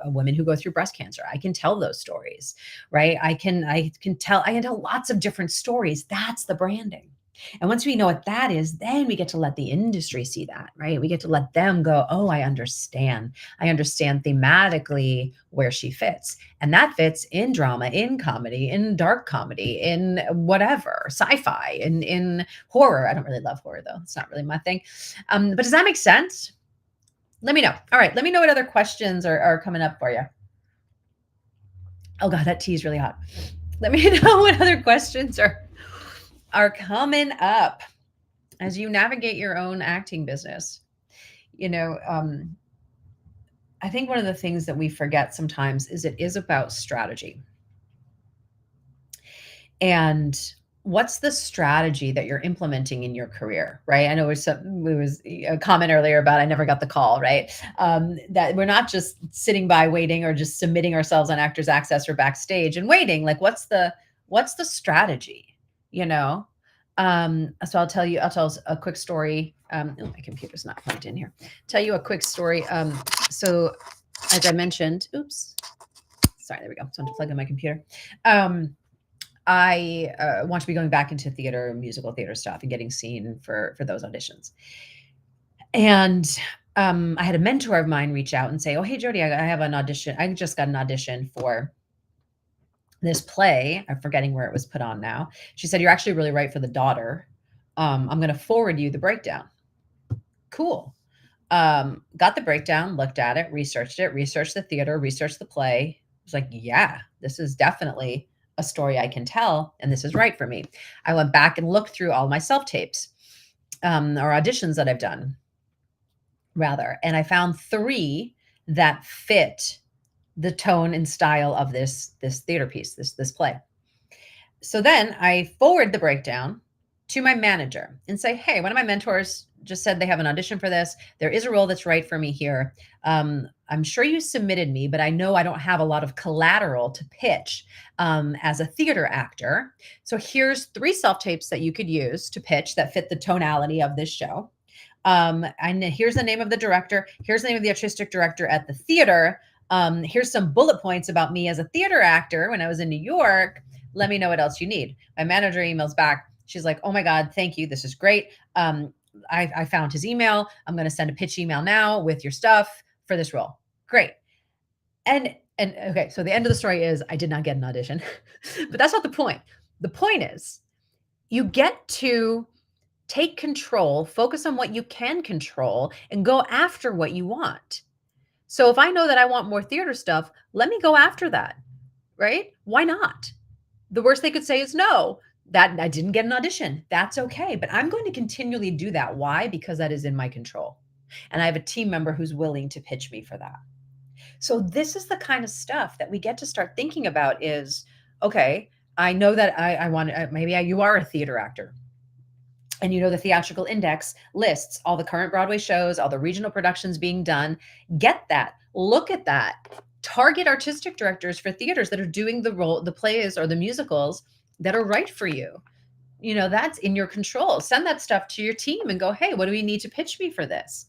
women who go through breast cancer. I can tell those stories, right? I can tell lots of different stories. That's the branding. And once we know what that is, then we get to let the industry see that, right? We get to let them go, oh, I understand. I understand thematically where she fits. And that fits in drama, in comedy, in dark comedy, in whatever, sci-fi, in horror. I don't really love horror though. It's not really my thing. But does that make sense? Let me know. All right. Let me know what other questions are coming up for you. Oh God, that tea is really hot. Let me know what other questions are coming up as you navigate your own acting business. I think one of the things that we forget sometimes is it is about strategy. And what's the strategy that you're implementing in your career, right? I know it was a comment earlier about I never got the call, right? That we're not just sitting by waiting or just submitting ourselves on Actors Access or backstage and waiting. Like, what's the strategy? So I'll tell a quick story. My computer's not plugged in here. Tell you a quick story. So as I mentioned, sorry, there we go. So I want to plug in my computer. I want to be going back into theater, musical theater stuff, and getting seen for those auditions. And I had a mentor of mine reach out and say, "Oh, hey, Jody, I have an audition. I just got an audition for this play." I'm forgetting where it was put on now. She said, "You're actually really right for the daughter. I'm going to forward you the breakdown." Cool. Got the breakdown, looked at it, researched the theater, researched the play. I was like, yeah, this is definitely a story I can tell, and this is right for me. I went back and looked through all my self-tapes, or auditions that I've done, rather, and I found 3 that fit the tone and style of this theater piece, this play. So then I forward the breakdown to my manager and say, hey, one of my mentors just said they have an audition for this. There is a role that's right for me here. I'm sure you submitted me, but I know I don't have a lot of collateral to pitch as a theater actor. So here's 3 self-tapes that you could use to pitch that fit the tonality of this show. And here's the name of the director. Here's the name of the artistic director at the theater. Here's some bullet points about me as a theater actor when I was in New York. Let me know what else you need. My manager emails back. She's like, oh my God, thank you. This is great. I found his email. I'm going to send a pitch email now with your stuff for this role. Great. And okay, so the end of the story is I did not get an audition, but that's not the point. The point is you get to take control, focus on what you can control, and go after what you want. So if I know that I want more theater stuff, let me go after that, right? Why not? The worst they could say is no, that I didn't get an audition. That's okay. But I'm going to continually do that. Why? Because that is in my control. And I have a team member who's willing to pitch me for that. So this is the kind of stuff that we get to start thinking about is, okay, I know that I want, you are a theater actor. And you know, the theatrical index lists all the current Broadway shows, all the regional productions being done. Get that, look at that, target artistic directors for theaters that are doing the plays or the musicals that are right for you. You know, that's in your control. Send that stuff to your team and go, hey, what do we need to pitch me for this?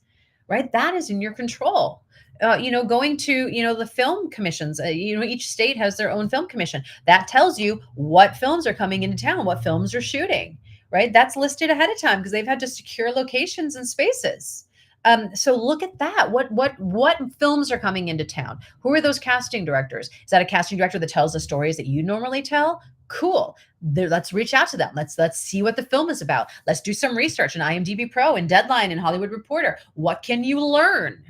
Right? That is in your control. Going to, the film commissions, each state has their own film commission. That tells you what films are coming into town, what films are shooting, right? That's listed ahead of time because they've had to secure locations and spaces. So look at that. What films are coming into town? Who are those casting directors? Is that a casting director that tells the stories that you normally tell? Cool. Let's reach out to them. Let's see what the film is about. Let's do some research in IMDb Pro and Deadline and Hollywood Reporter. What can you learn?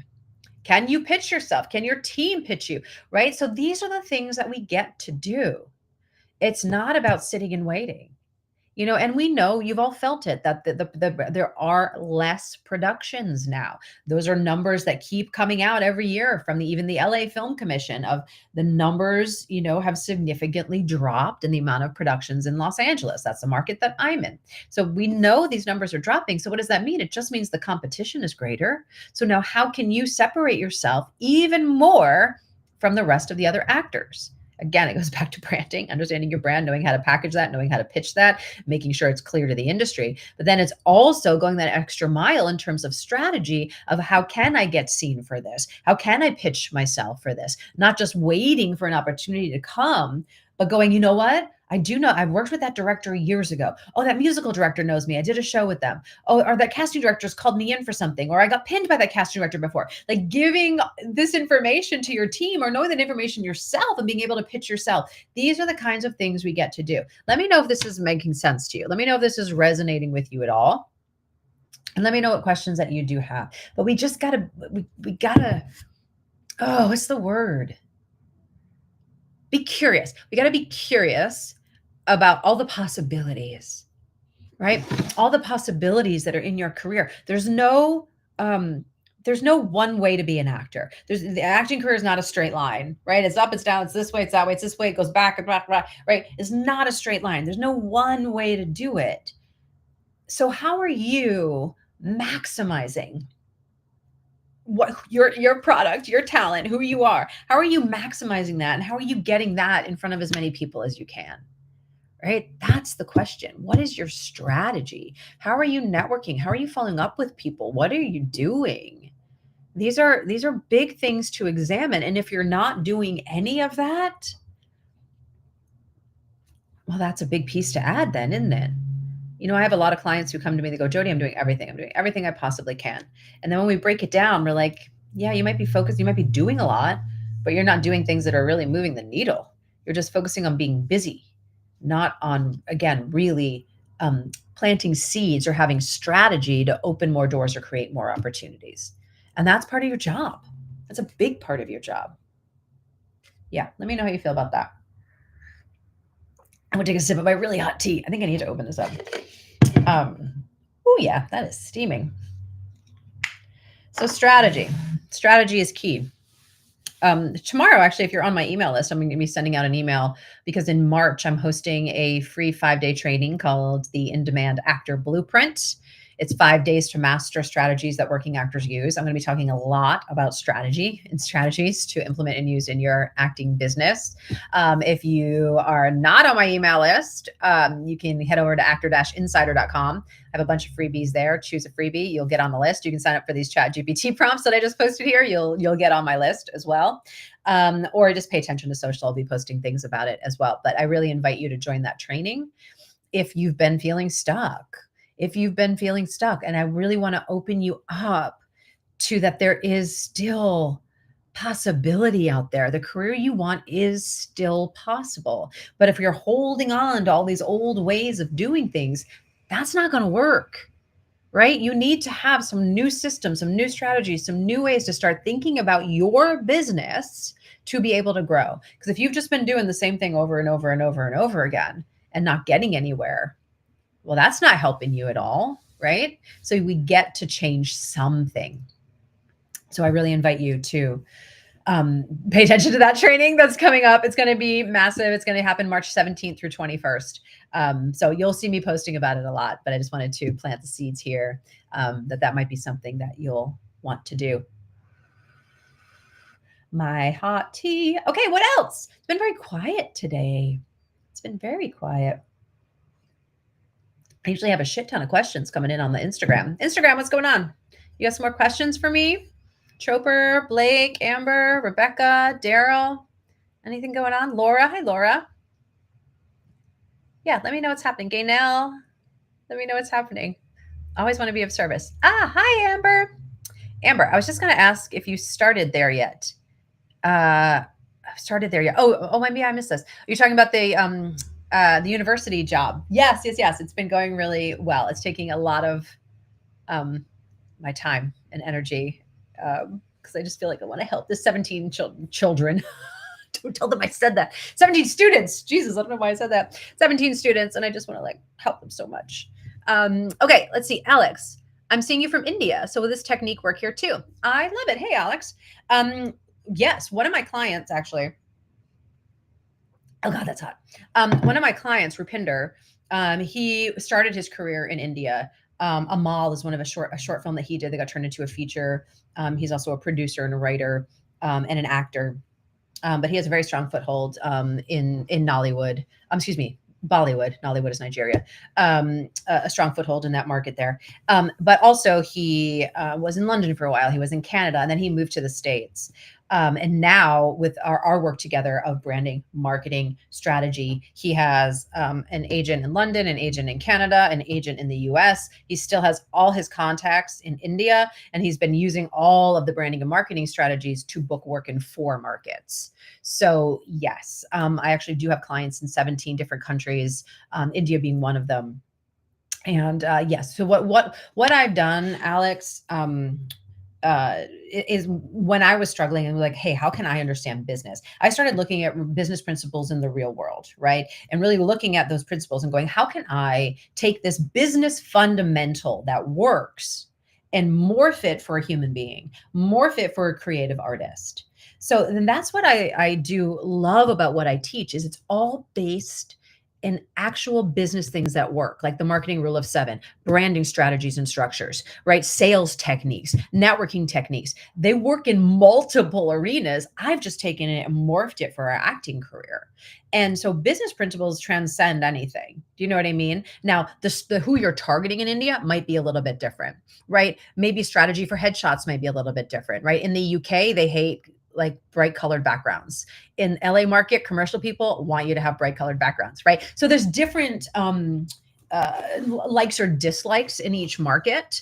Can you pitch yourself? Can your team pitch you? Right? So these are the things that we get to do. It's not about sitting and waiting. And we know you've all felt it that there are less productions now. Those are numbers that keep coming out every year from even the LA Film Commission of the numbers, have significantly dropped in the amount of productions in Los Angeles. That's the market that I'm in. So we know these numbers are dropping. So what does that mean? It just means the competition is greater. So now how can you separate yourself even more from the rest of the other actors? Again, it goes back to branding, understanding your brand, knowing how to package that, knowing how to pitch that, making sure it's clear to the industry. But then it's also going that extra mile in terms of strategy of how can I get seen for this? How can I pitch myself for this? Not just waiting for an opportunity to come, but going, you know what? I do know I've worked with that director years ago. Oh, that musical director knows me. I did a show with them. Oh, or that casting director's called me in for something, or I got pinned by that casting director before. Like giving this information to your team or knowing that information yourself and being able to pitch yourself. These are the kinds of things we get to do. Let me know if this is making sense to you. Let me know if this is resonating with you at all. And let me know what questions that you do have. But we just gotta, we gotta, oh, what's the word? Be curious. We got to be curious about all the possibilities, right? All the possibilities that are in your career. There's no one way to be an actor. The acting career is not a straight line, right? It's up, it's down, it's this way, it's that way, it's this way, it goes back and back, right? It's not a straight line. There's no one way to do it. So how are you maximizing what your product, your talent, who you are? How are you maximizing that? And how are you getting that in front of as many people as you can? Right? That's the question. What is your strategy? How are you networking? How are you following up with people? What are you doing? These are big things to examine. And if you're not doing any of that, well, that's a big piece to add then, isn't it? I have a lot of clients who come to me, they go, Jody, I'm doing everything. I'm doing everything I possibly can. And then when we break it down, we're like, yeah, you might be focused. You might be doing a lot, but you're not doing things that are really moving the needle. You're just focusing on being busy, not on, again, really planting seeds or having strategy to open more doors or create more opportunities. And that's part of your job. That's a big part of your job. Yeah. Let me know how you feel about that. I'm gonna take a sip of my really hot tea. I think I need to open this up. Oh yeah, that is steaming. So strategy is key. Tomorrow, actually, if you're on my email list, I'm going to be sending out an email because in March, I'm hosting a free 5-day training called the In-Demand Actor Blueprint. It's 5 days to master strategies that working actors use. I'm going to be talking a lot about strategy and strategies to implement and use in your acting business. If you are not on my email list, you can head over to actor-insider.com. I have a bunch of freebies there. Choose a freebie. You'll get on the list. You can sign up for these ChatGPT prompts that I just posted here. You'll get on my list as well. Or just pay attention to social. I'll be posting things about it as well. But I really invite you to join that training if you've been feeling stuck. If you've been feeling stuck, and I really want to open you up to that there is still possibility out there. The career you want is still possible. But if you're holding on to all these old ways of doing things, that's not going to work, right? You need to have some new systems, some new strategies, some new ways to start thinking about your business to be able to grow. Because if you've just been doing the same thing over and over and over and over again and not getting anywhere, well, that's not helping you at all, right? So we get to change something. So I really invite you to pay attention to that training that's coming up. It's going to be massive. It's going to happen March 17th through 21st. So you'll see me posting about it a lot, but I just wanted to plant the seeds here that might be something that you'll want to do. My hot tea. Okay, what else? It's been very quiet today. It's been very quiet. I usually have a shit ton of questions coming in on the Instagram. Instagram, what's going on? You got some more questions for me? Chopper, Blake, Amber, Rebecca, Daryl, anything going on? Laura, hi, Laura. Yeah, let me know what's happening. Gaynell, let me know what's happening. Always want to be of service. Hi, Amber. Amber, I was just going to ask if you started there yet. Started there yet? Oh, maybe I missed this. Are you talking about the university job? Yes. It's been going really well. It's taking a lot of my time and energy because I just feel like I want to help the 17 children. Don't tell them I said that. 17 students. Jesus, I don't know why I said that. 17 students, and I just want to like help them so much. Okay, let's see. Alex, I'm seeing you from India. So will this technique work here too? I love it. Hey, Alex. Yes, one of my clients actually. Oh God, that's hot. One of my clients, Rupinder, he started his career in India. Amal is one of a short film that he did that got turned into a feature. He's also a producer and a writer and an actor. But he has a very strong foothold in Nollywood. Bollywood. Nollywood is Nigeria. A strong foothold in that market there. But also he was in London for a while. He was in Canada, and then he moved to the States. And now with our work together of branding, marketing, strategy, he has an agent in London, an agent in Canada, an agent in the US. He still has all his contacts in India, and he's been using all of the branding and marketing strategies to book work in 4 markets. So yes, I actually do have clients in 17 different countries, India being one of them. And yes, so what I've done, Alex, is when I was struggling and like, hey, how can I understand business? I started looking at business principles in the real world, right? And really looking at those principles and going, how can I take this business fundamental that works and morph it for a human being, morph it for a creative artist? So then that's what I do love about what I teach is it's all based in actual business things that work, like the marketing rule of 7, branding strategies and structures, right? Sales techniques, networking techniques. They work in multiple arenas. I've just taken it and morphed it for our acting career. And so business principles transcend anything. Do you know what I mean? Now, the who you're targeting in India might be a little bit different, right? Maybe strategy for headshots might be a little bit different, right? In the UK, they hate like bright colored backgrounds. In LA market, commercial people want you to have bright colored backgrounds, right? So there's different likes or dislikes in each market,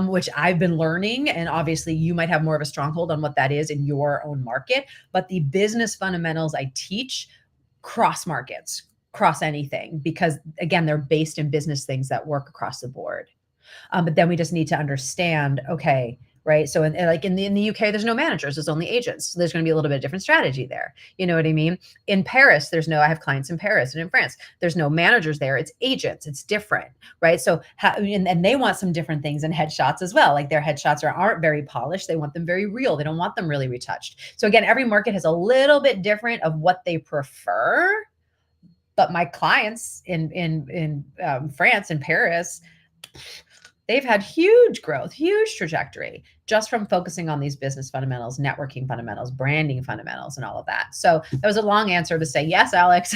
which I've been learning. And obviously you might have more of a stronghold on what that is in your own market, but the business fundamentals I teach cross markets, cross anything, because again, they're based in business things that work across the board. But then we just need to understand, okay, right? So like in the UK, there's no managers, there's only agents. So there's going to be a little bit of different strategy there. You know what I mean? In Paris, I have clients in Paris, and in France, there's no managers there. It's agents. It's different, right? So, and they want some different things in headshots as well. Like their headshots aren't very polished. They want them very real. They don't want them really retouched. So again, every market has a little bit different of what they prefer. But my clients in France and Paris, they've had huge growth, huge trajectory just from focusing on these business fundamentals, networking fundamentals, branding fundamentals, and all of that. So that was a long answer to say, yes, Alex,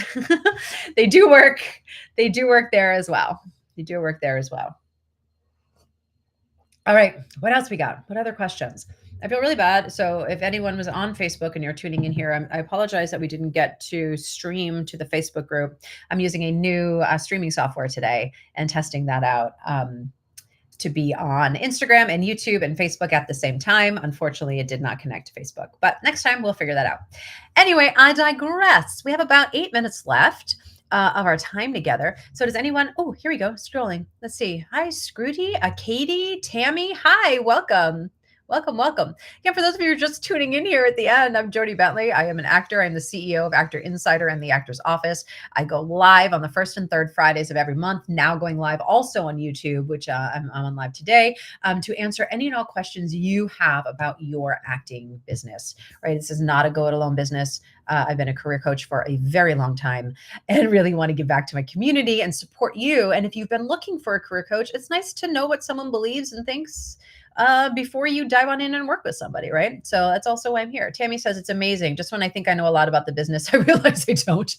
they do work. They do work there as well. They do work there as well. All right. What else we got? What other questions? I feel really bad. So if anyone was on Facebook and you're tuning in here, I apologize that we didn't get to stream to the Facebook group. I'm using a new streaming software today and testing that out to be on Instagram and YouTube and Facebook at the same time. Unfortunately, it did not connect to Facebook, but next time we'll figure that out. Anyway, I digress. We have about 8 minutes left of our time together. So does anyone, oh, here we go, scrolling. Let's see. Hi, Scrooty, Katie, Tammy. Hi, welcome. Welcome, welcome. Again, for those of you who are just tuning in here at the end, I'm Jody Bentley. I am an actor. I'm the CEO of Actor Insider and the Actor's Office. I go live on the first and third Fridays of every month, now going live also on YouTube, which I'm on live today, to answer any and all questions you have about your acting business, right? This is not a go-it-alone business. I've been a career coach for a very long time and really want to give back to my community and support you. And if you've been looking for a career coach, it's nice to know what someone believes and thinks before you dive on in and work with somebody, right? So that's also why I'm here. Tammy says it's amazing. Just when I think I know a lot about the business, I realize I don't.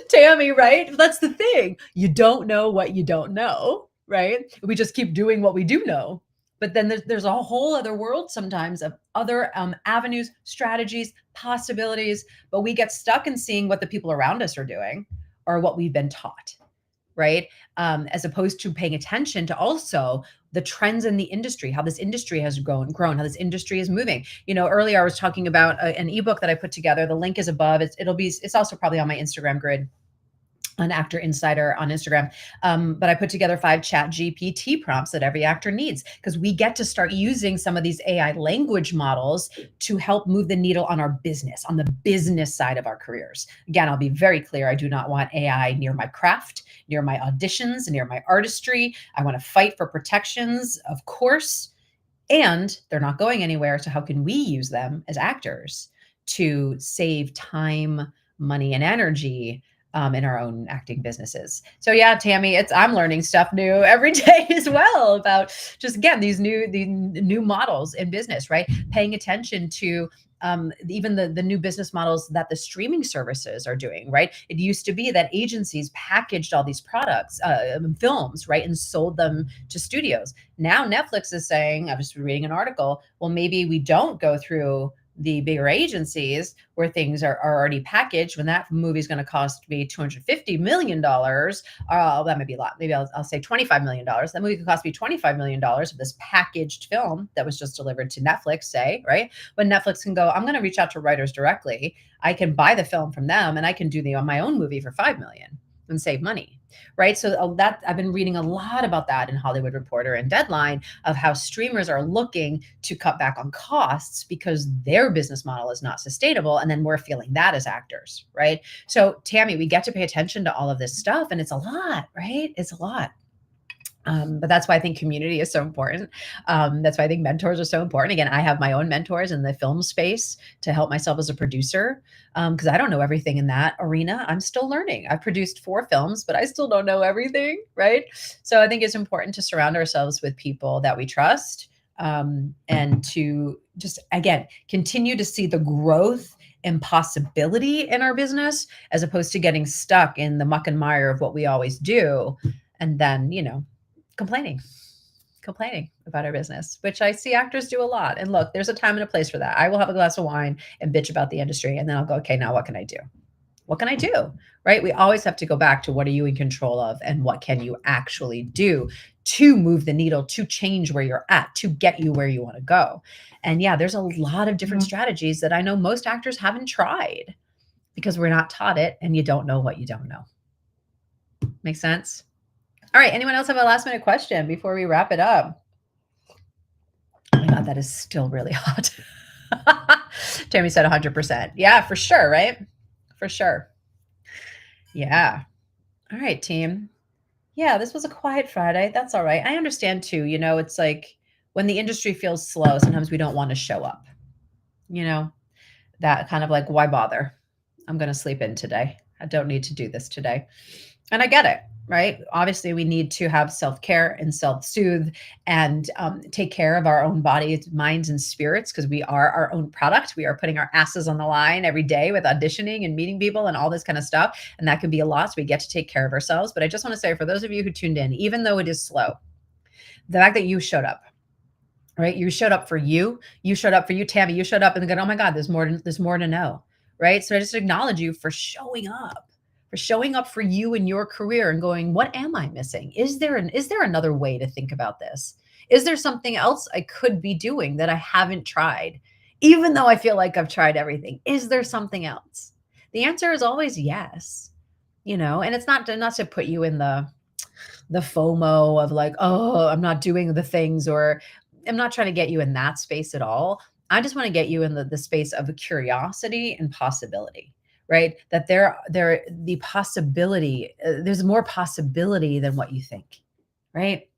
Tammy, right? That's the thing. You don't know what you don't know, right? We just keep doing what we do know. But then there's a whole other world sometimes of other avenues, strategies, possibilities, but we get stuck in seeing what the people around us are doing or what we've been taught, right? As opposed to paying attention to also the trends in the industry, how this industry has grown, how this industry is moving. You know, earlier I was talking about an ebook that I put together. The link is above. It's also probably on my Instagram grid, an Actor Insider on Instagram. But I put together 5 chat GPT prompts that every actor needs, because we get to start using some of these AI language models to help move the needle on our business, on the business side of our careers. Again, I'll be very clear. I do not want AI near my craft, near my auditions, near my artistry. I want to fight for protections, of course, and they're not going anywhere. So how can we use them as actors to save time, money, and energy in our own acting businesses? So yeah, Tammy, I'm learning stuff new every day as well about just, again, these new models in business, right? Paying attention to even the new business models that the streaming services are doing, right? It used to be that agencies packaged all these products, films, right, and sold them to studios. Now Netflix is saying, I was reading an article, well, maybe we don't go through the bigger agencies where things are already packaged. When that movie is going to cost me $250 million, that might be a lot. Maybe I'll say $25 million. That movie could cost me $25 million of this packaged film that was just delivered to Netflix, say, right? But Netflix can go, I'm going to reach out to writers directly. I can buy the film from them and I can do my own movie for $5 million and save money, right? So that I've been reading a lot about that in Hollywood Reporter and Deadline, of how streamers are looking to cut back on costs because their business model is not sustainable. And then we're feeling that as actors, right? So Tammy, we get to pay attention to all of this stuff, and it's a lot, right? It's a lot. But that's why I think community is so important. That's why I think mentors are so important. Again, I have my own mentors in the film space to help myself as a producer, because I don't know everything in that arena. I'm still learning. I've produced 4 films, but I still don't know everything, right? So I think it's important to surround ourselves with people that we trust, and to just, again, continue to see the growth and possibility in our business, as opposed to getting stuck in the muck and mire of what we always do. And then, complaining about our business, which I see actors do a lot. And look, there's a time and a place for that. I will have a glass of wine and bitch about the industry, and then I'll go, okay, now what can I do? What can I do? Right? We always have to go back to what are you in control of and what can you actually do to move the needle, to change where you're at, to get you where you want to go. And yeah, there's a lot of different strategies that I know most actors haven't tried because we're not taught it, and you don't know what you don't know. Make sense? All right. Anyone else have a last minute question before we wrap it up? God, that is still really hot. Tammy said 100%. Yeah, for sure, right? For sure. Yeah. All right, team. Yeah, this was a quiet Friday. That's all right. I understand too. It's like when the industry feels slow, sometimes we don't want to show up. You know, that kind of like, why bother? I'm going to sleep in today. I don't need to do this today. And I get it, right? Obviously, we need to have self care and self soothe and take care of our own bodies, minds, and spirits because we are our own product. We are putting our asses on the line every day with auditioning and meeting people and all this kind of stuff. And that can be a lot. So we get to take care of ourselves. But I just want to say, for those of you who tuned in, even though it is slow, the fact that you showed up, right? You showed up for you. You showed up for you, Tammy. You showed up and go, oh my God, there's more to know, right? So I just acknowledge you for showing up, for you in your career and going, what am I missing? Is there another way to think about this? Is there something else I could be doing that I haven't tried? Even though I feel like I've tried everything, is there something else? The answer is always yes, and it's not to put you in the FOMO of like, oh, I'm not doing the things, or I'm not trying to get you in that space at all. I just want to get you in the space of curiosity and possibility, right? That the possibility, there's more possibility than what you think, right?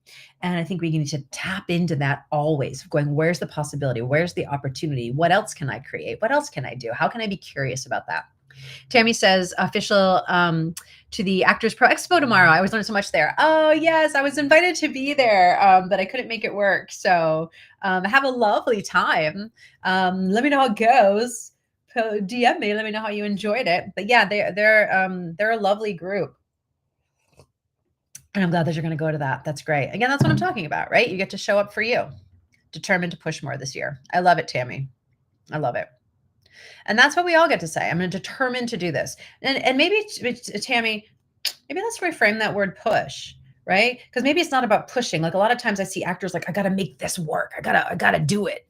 And I think we need to tap into that always, going, where's the possibility? Where's the opportunity? What else can I create? What else can I do? How can I be curious about that? Tammy says, official to the Actors Pro Expo tomorrow. I always learn so much there. Oh, yes, I was invited to be there, but I couldn't make it work. So have a lovely time. Let me know how it goes. DM me. Let me know how you enjoyed it. But yeah, they're a lovely group. And I'm glad that you're going to go to that. That's great. Again, that's what I'm talking about, right? You get to show up for you. Determined to push more this year. I love it, Tammy. I love it. And that's what we all get to say. I'm determined to do this. And maybe, Tammy, maybe let's reframe that word push, right? Because maybe it's not about pushing. Like a lot of times I see actors like, I got to make this work. I gotta do it,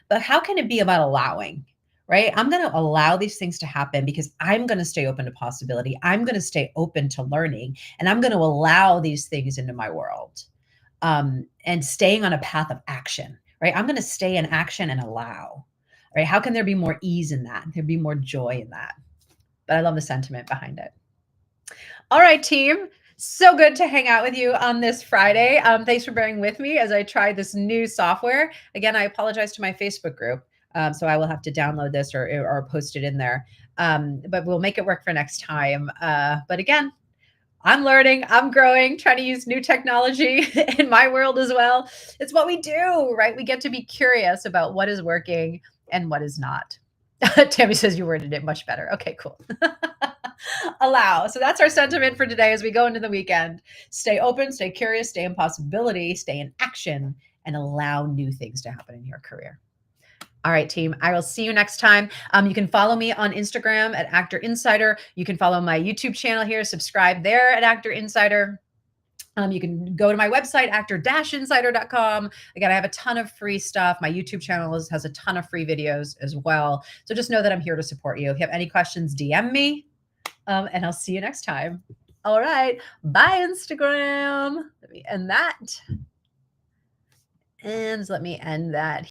But how can it be about allowing, right? I'm going to allow these things to happen because I'm going to stay open to possibility. I'm going to stay open to learning, and I'm going to allow these things into my world. And staying on a path of action, right? I'm going to stay in action and allow. Right? How can there be more ease in that? There'd be more joy in that. But I love the sentiment behind it. All right, team. So good to hang out with you on this Friday. Thanks for bearing with me as I try this new software. Again, I apologize to my Facebook group. So I will have to download this or post it in there. But we'll make it work for next time. But again, I'm learning, I'm growing, trying to use new technology in my world as well. It's what we do, right? We get to be curious about what is working and what is not. Tammy says you worded it much better. Okay, cool. Allow. So that's our sentiment for today as we go into the weekend. Stay open, stay curious, stay in possibility, stay in action, and allow new things to happen in your career. All right, team. I will see you next time. You can follow me on Instagram at Actor Insider. You can follow my YouTube channel here, subscribe there at Actor Insider. You can go to my website, actor-insider.com. Again, I have a ton of free stuff. My YouTube channel has a ton of free videos as well. So just know that I'm here to support you. If you have any questions, DM me, and I'll see you next time. All right. Bye, Instagram. Let me end that. And let me end that